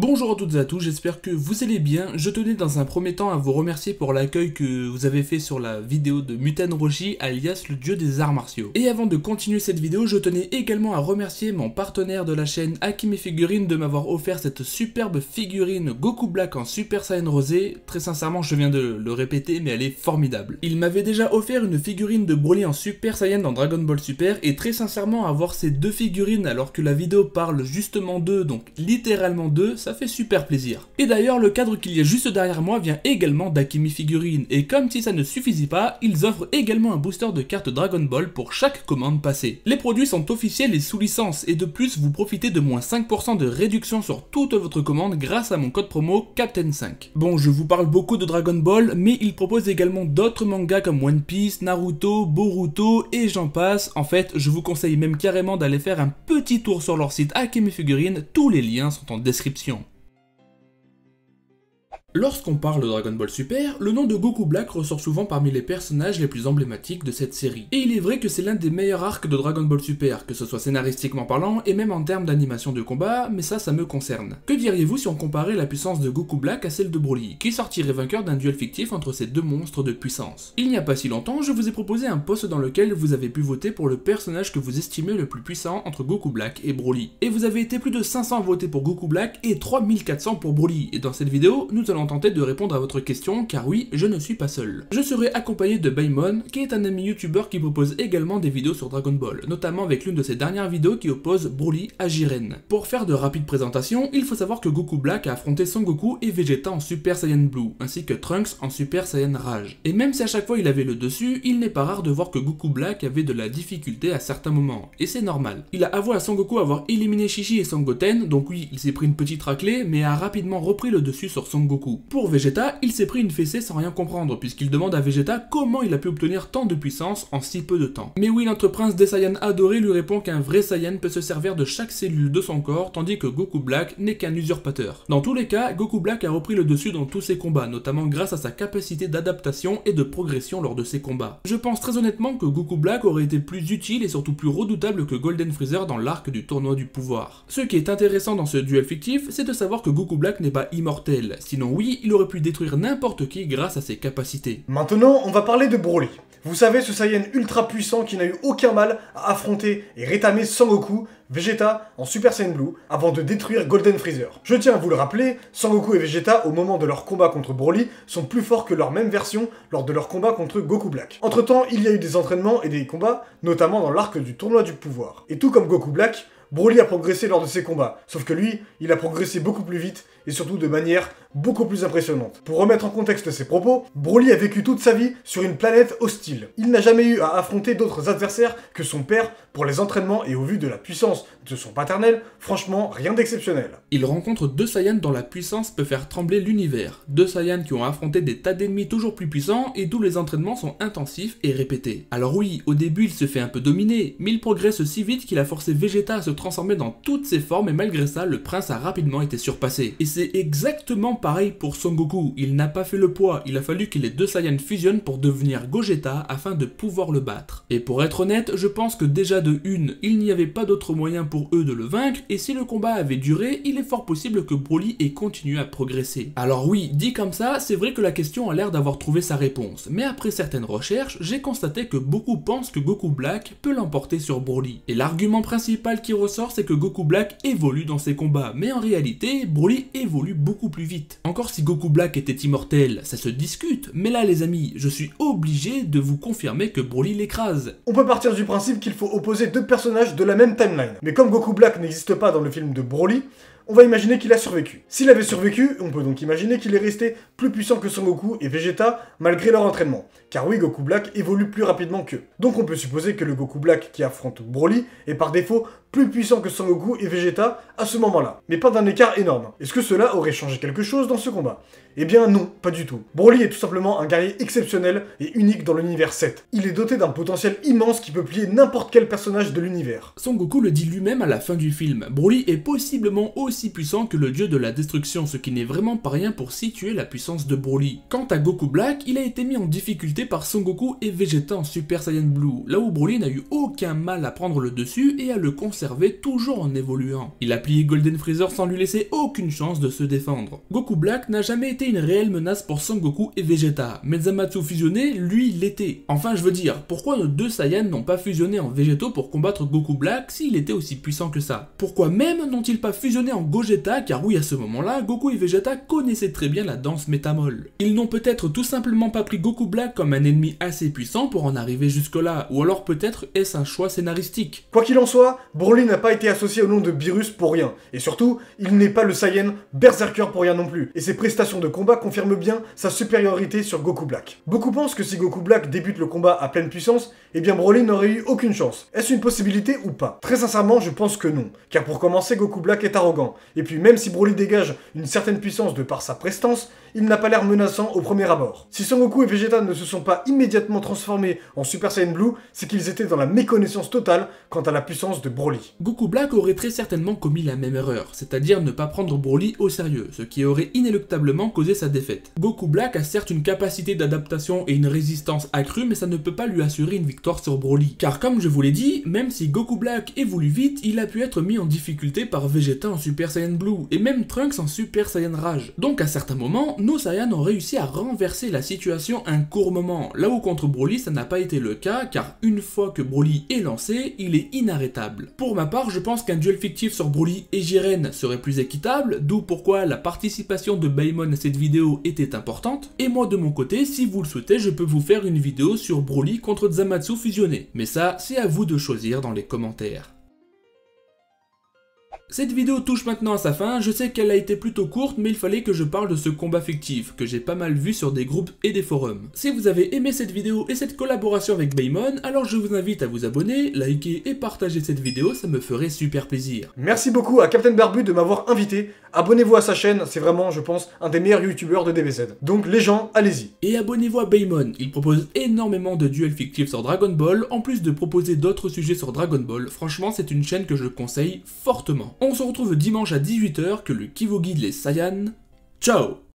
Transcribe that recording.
Bonjour à toutes et à tous, j'espère que vous allez bien. Je tenais dans un premier temps à vous remercier pour l'accueil que vous avez fait sur la vidéo de Muten Roshi, alias le dieu des arts martiaux. Et avant de continuer cette vidéo, je tenais également à remercier mon partenaire de la chaîne Akime Figurines de m'avoir offert cette superbe figurine Goku Black en Super Saiyan Rosé. Très sincèrement, je viens de le répéter, mais elle est formidable. Il m'avait déjà offert une figurine de Broly en Super Saiyan dans Dragon Ball Super, et très sincèrement, avoir ces deux figurines alors que la vidéo parle justement d'eux, donc littéralement d'eux, ça fait super plaisir. Et d'ailleurs, le cadre qu'il y a juste derrière moi vient également d'Akime Figurines, et comme si ça ne suffisait pas, ils offrent également un booster de cartes Dragon Ball pour chaque commande passée. Les produits sont officiels et sous licence, et de plus, vous profitez de moins 5% de réduction sur toute votre commande grâce à mon code promo Captain5. Bon, je vous parle beaucoup de Dragon Ball, mais ils proposent également d'autres mangas comme One Piece, Naruto, Boruto, et j'en passe. En fait, je vous conseille même carrément d'aller faire un petit tour sur leur site Akime Figurines, tous les liens sont en description. Lorsqu'on parle de Dragon Ball Super, le nom de Goku Black ressort souvent parmi les personnages les plus emblématiques de cette série. Et il est vrai que c'est l'un des meilleurs arcs de Dragon Ball Super, que ce soit scénaristiquement parlant et même en termes d'animation de combat, mais ça me concerne. Que diriez-vous si on comparait la puissance de Goku Black à celle de Broly, qui sortirait vainqueur d'un duel fictif entre ces deux monstres de puissance? Il n'y a pas si longtemps, je vous ai proposé un post dans lequel vous avez pu voter pour le personnage que vous estimez le plus puissant entre Goku Black et Broly. Et vous avez été plus de 500 à voter pour Goku Black et 3400 pour Broly, et dans cette vidéo, nous allons tenter de répondre à votre question, car oui, je ne suis pas seul. Je serai accompagné de Baimon, qui est un ami youtubeur qui propose également des vidéos sur Dragon Ball, notamment avec l'une de ses dernières vidéos qui oppose Broly à Jiren. Pour faire de rapides présentations, il faut savoir que Goku Black a affronté Son Goku et Vegeta en Super Saiyan Blue, ainsi que Trunks en Super Saiyan Rage. Et même si à chaque fois il avait le dessus, il n'est pas rare de voir que Goku Black avait de la difficulté à certains moments, et c'est normal. Il a avoué à Son Goku avoir éliminé Shichi et Son Goten, donc oui, il s'est pris une petite raclée, mais a rapidement repris le dessus sur Son Goku. Pour Vegeta, il s'est pris une fessée sans rien comprendre, puisqu'il demande à Vegeta comment il a pu obtenir tant de puissance en si peu de temps. Mais oui, notre prince des Saiyans adoré lui répond qu'un vrai Saiyan peut se servir de chaque cellule de son corps, tandis que Goku Black n'est qu'un usurpateur. Dans tous les cas, Goku Black a repris le dessus dans tous ses combats, notamment grâce à sa capacité d'adaptation et de progression lors de ses combats. Je pense très honnêtement que Goku Black aurait été plus utile et surtout plus redoutable que Golden Freezer dans l'arc du tournoi du pouvoir. Ce qui est intéressant dans ce duel fictif, c'est de savoir que Goku Black n'est pas immortel, sinon oui, il aurait pu détruire n'importe qui grâce à ses capacités. Maintenant, on va parler de Broly. Vous savez, ce Saiyan ultra puissant qui n'a eu aucun mal à affronter et rétamer Sangoku, Vegeta en Super Saiyan Blue avant de détruire Golden Freezer. Je tiens à vous le rappeler, Sangoku et Vegeta au moment de leur combat contre Broly sont plus forts que leur même version lors de leur combat contre Goku Black. Entre temps, il y a eu des entraînements et des combats, notamment dans l'arc du tournoi du pouvoir. Et tout comme Goku Black, Broly a progressé lors de ses combats, sauf que lui, il a progressé beaucoup plus vite et surtout de manière beaucoup plus impressionnante. Pour remettre en contexte ses propos, Broly a vécu toute sa vie sur une planète hostile. Il n'a jamais eu à affronter d'autres adversaires que son père pour les entraînements et au vu de la puissance de son paternel, franchement rien d'exceptionnel. Il rencontre deux Saiyans dont la puissance peut faire trembler l'univers. Deux Saiyans qui ont affronté des tas d'ennemis toujours plus puissants et d'où les entraînements sont intensifs et répétés. Alors oui, au début il se fait un peu dominer, mais il progresse si vite qu'il a forcé Vegeta à se transformer dans toutes ses formes et malgré ça, le prince a rapidement été surpassé. Et c'est exactement pareil pour Son Goku, il n'a pas fait le poids, il a fallu que les deux Saiyans fusionnent pour devenir Gogeta afin de pouvoir le battre. Et pour être honnête, je pense que déjà de une, il n'y avait pas d'autre moyen pour eux de le vaincre, et si le combat avait duré, il est fort possible que Broly ait continué à progresser. Alors oui, dit comme ça, c'est vrai que la question a l'air d'avoir trouvé sa réponse, mais après certaines recherches, j'ai constaté que beaucoup pensent que Goku Black peut l'emporter sur Broly. Et l'argument principal qui ressort, c'est que Goku Black évolue dans ses combats, mais en réalité, Broly évolue beaucoup plus vite. Encore si Goku Black était immortel, ça se discute, mais là les amis, je suis obligé de vous confirmer que Broly l'écrase. On peut partir du principe qu'il faut opposer deux personnages de la même timeline. Mais comme Goku Black n'existe pas dans le film de Broly, on va imaginer qu'il a survécu. S'il avait survécu, on peut donc imaginer qu'il est resté plus puissant que Son Goku et Vegeta malgré leur entraînement. Car oui, Goku Black évolue plus rapidement qu'eux. Donc on peut supposer que le Goku Black qui affronte Broly est par défaut plus puissant que Son Goku et Vegeta à ce moment-là. Mais pas d'un écart énorme. Est-ce que cela aurait changé quelque chose dans ce combat? Eh bien non, pas du tout. Broly est tout simplement un guerrier exceptionnel et unique dans l'univers 7. Il est doté d'un potentiel immense qui peut plier n'importe quel personnage de l'univers. Son Goku le dit lui-même à la fin du film, Broly est possiblement aussi aussi puissant que le dieu de la destruction, ce qui n'est vraiment pas rien pour situer la puissance de Broly. Quant à Goku Black, il a été mis en difficulté par Son Goku et Vegeta en Super Saiyan Blue, là où Broly n'a eu aucun mal à prendre le dessus et à le conserver toujours en évoluant. Il a plié Golden Freezer sans lui laisser aucune chance de se défendre. Goku Black n'a jamais été une réelle menace pour Son Goku et Vegeta, mais Zamasu fusionné, lui, l'était. Enfin, je veux dire, pourquoi nos deux Saiyans n'ont pas fusionné en Végétaux pour combattre Goku Black s'il était aussi puissant que ça? Pourquoi même n'ont-ils pas fusionné en Gogeta, car oui, à ce moment-là, Goku et Vegeta connaissaient très bien la danse métamol. Ils n'ont peut-être tout simplement pas pris Goku Black comme un ennemi assez puissant pour en arriver jusque-là, ou alors peut-être est-ce un choix scénaristique. Quoi qu'il en soit, Broly n'a pas été associé au nom de Beerus pour rien, et surtout, il n'est pas le Saiyan Berserker pour rien non plus, et ses prestations de combat confirment bien sa supériorité sur Goku Black. Beaucoup pensent que si Goku Black débute le combat à pleine puissance, eh bien Broly n'aurait eu aucune chance. Est-ce une possibilité ou pas? Très sincèrement, je pense que non, car pour commencer, Goku Black est arrogant, et puis même si Broly dégage une certaine puissance de par sa prestance, il n'a pas l'air menaçant au premier abord. Si Son Goku et Vegeta ne se sont pas immédiatement transformés en Super Saiyan Blue, c'est qu'ils étaient dans la méconnaissance totale quant à la puissance de Broly. Goku Black aurait très certainement commis la même erreur, c'est-à-dire ne pas prendre Broly au sérieux, ce qui aurait inéluctablement causé sa défaite. Goku Black a certes une capacité d'adaptation et une résistance accrue, mais ça ne peut pas lui assurer une victoire sur Broly. Car comme je vous l'ai dit, même si Goku Black évolue vite, il a pu être mis en difficulté par Vegeta en Super Saiyan Blue, et même Trunks en Super Saiyan Rage. Donc à certains moments, nos Saiyans ont réussi à renverser la situation un court moment, là où contre Broly ça n'a pas été le cas, car une fois que Broly est lancé, il est inarrêtable. Pour ma part, je pense qu'un duel fictif sur Broly et Jiren serait plus équitable, d'où pourquoi la participation de Baemon à cette vidéo était importante, et moi de mon côté, si vous le souhaitez, je peux vous faire une vidéo sur Broly contre Zamasu fusionné. Mais ça, c'est à vous de choisir dans les commentaires. Cette vidéo touche maintenant à sa fin, je sais qu'elle a été plutôt courte mais il fallait que je parle de ce combat fictif, que j'ai pas mal vu sur des groupes et des forums. Si vous avez aimé cette vidéo et cette collaboration avec Baemon, alors je vous invite à vous abonner, liker et partager cette vidéo, ça me ferait super plaisir. Merci beaucoup à Captain Barbu de m'avoir invité, abonnez-vous à sa chaîne, c'est vraiment, je pense, un des meilleurs youtubeurs de DBZ. Donc les gens, allez-y. Et abonnez-vous à Baemon, il propose énormément de duels fictifs sur Dragon Ball, en plus de proposer d'autres sujets sur Dragon Ball, franchement c'est une chaîne que je conseille fortement. On se retrouve dimanche à 18 h, que le Ki vous guide les Saiyans. Ciao!